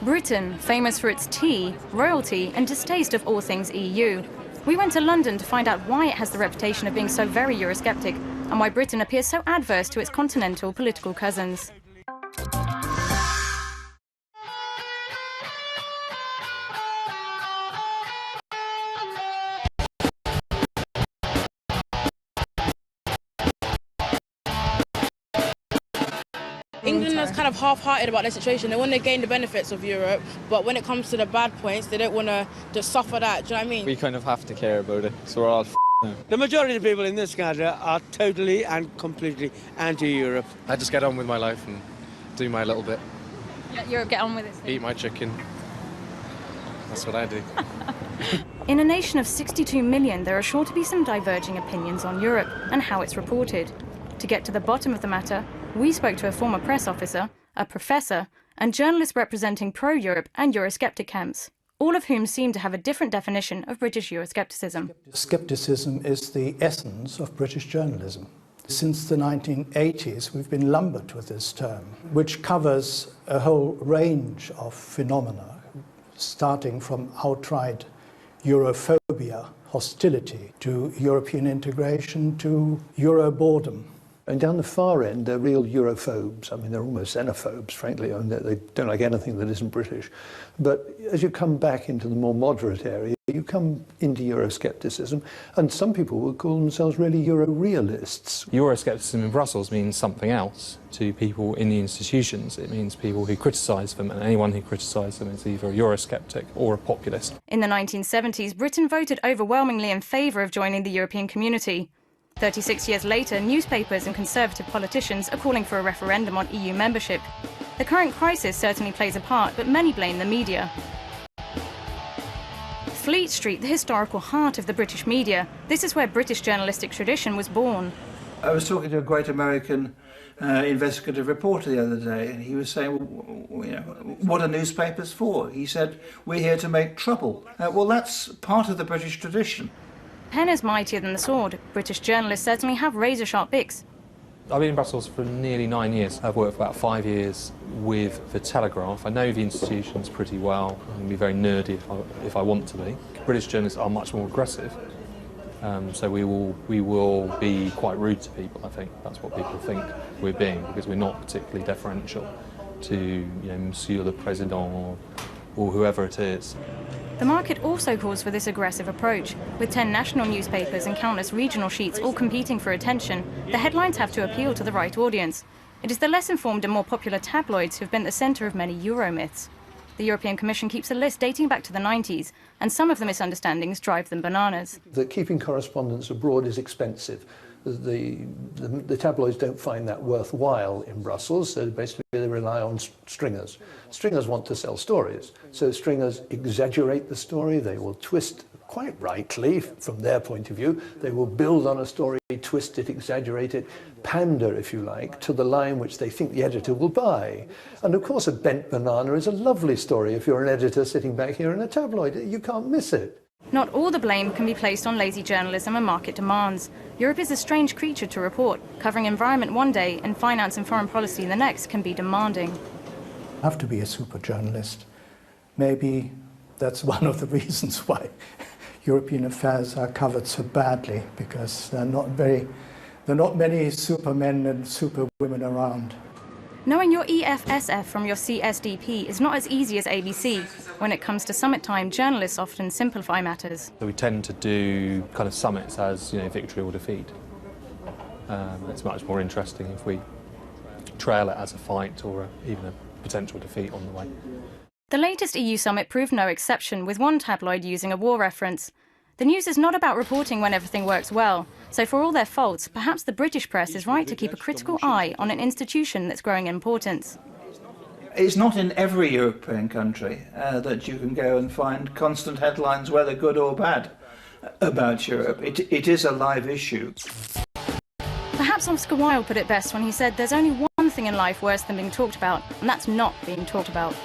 Britain, famous for its tea, royalty and distaste of all things EU. We went to London to find out why it has the reputation of being so very Eurosceptic and why Britain appears so adverse to its continental political cousins. England is kind of half-hearted about their situation. They want to gain the benefits of Europe, but when it comes to the bad points, they don't want to just suffer that. Do you know what I mean? We kind of have to care about it, so we're all now. The majority of people in this country are totally and completely anti-Europe. I just get on with my life and do my little bit. Let Europe get on with it. Eat my chicken. That's what I do. In a nation of 62 million, there are sure to be some diverging opinions on Europe and how it's reported. To get to the bottom of the matter, we spoke to a former press officer, a professor, and journalists representing pro-Europe and Eurosceptic camps, all of whom seem to have a different definition of British Euroscepticism. Scepticism is the essence of British journalism. Since the 1980s, we've been lumbered with this term, which covers a whole range of phenomena, starting from outright Europhobia, hostility, to European integration, to Euro boredom. And down the far end, they're real Europhobes. I mean, they're almost xenophobes, frankly. I mean, they don't like anything that isn't British. But as you come back into the more moderate area, you come into Euroscepticism, and some people will call themselves really Euro-realists. Euroscepticism in Brussels means something else to people in the institutions. It means people who criticise them, and anyone who criticises them is either a Eurosceptic or a populist. In the 1970s, Britain voted overwhelmingly in favour of joining the European community. 36 years later, newspapers and Conservative politicians are calling for a referendum on EU membership. The current crisis certainly plays a part, but many blame the media. Fleet Street, the historical heart of the British media. This is where British journalistic tradition was born. I was talking to a great American investigative reporter the other day, and he was saying, well, you know, what are newspapers for? He said, we're here to make trouble. Well, that's part of the British tradition. Pen is mightier than the sword. British journalists certainly have razor-sharp beaks. I've been in Brussels for nearly 9 years. I've worked for about 5 years with The Telegraph. I know the institutions pretty well. I can be very nerdy if I want to be. British journalists are much more aggressive, so we will be quite rude to people, I think. That's what people think we're being, because we're not particularly deferential to, Monsieur le Président or whoever it is. The market also calls for this aggressive approach. With 10 national newspapers and countless regional sheets all competing for attention, the headlines have to appeal to the right audience. It is the less informed and more popular tabloids who have been at the centre of many Euro myths. The European Commission keeps a list dating back to the 90s, and some of the misunderstandings drive them bananas. That keeping correspondence abroad is expensive. The tabloids don't find that worthwhile in Brussels, so basically they rely on stringers. Stringers want to sell stories, so stringers exaggerate the story, they will twist, quite rightly from their point of view, they will build on a story, twist it, exaggerate it, pander, if you like, to the line which they think the editor will buy. And of course a bent banana is a lovely story if you're an editor sitting back here in a tabloid, you can't miss it. Not all the blame can be placed on lazy journalism and market demands. Europe is a strange creature to report. Covering environment one day and finance and foreign policy the next can be demanding. You have to be a super journalist. Maybe that's one of the reasons why European affairs are covered so badly, because there are not many supermen and superwomen around. Knowing your EFSF from your CSDP is not as easy as ABC. When it comes to summit time, journalists often simplify matters. So we tend to do kind of summits as, victory or defeat. It's much more interesting if we trail it as a fight or even a potential defeat on the way. The latest EU summit proved no exception, with one tabloid using a war reference. The news is not about reporting when everything works well, so for all their faults, perhaps the British press is right to keep a critical eye on an institution that's growing in importance. It's not in every European country that you can go and find constant headlines, whether good or bad, about Europe. It is a live issue. Perhaps Oscar Wilde put it best when he said there's only one thing in life worse than being talked about, and that's not being talked about.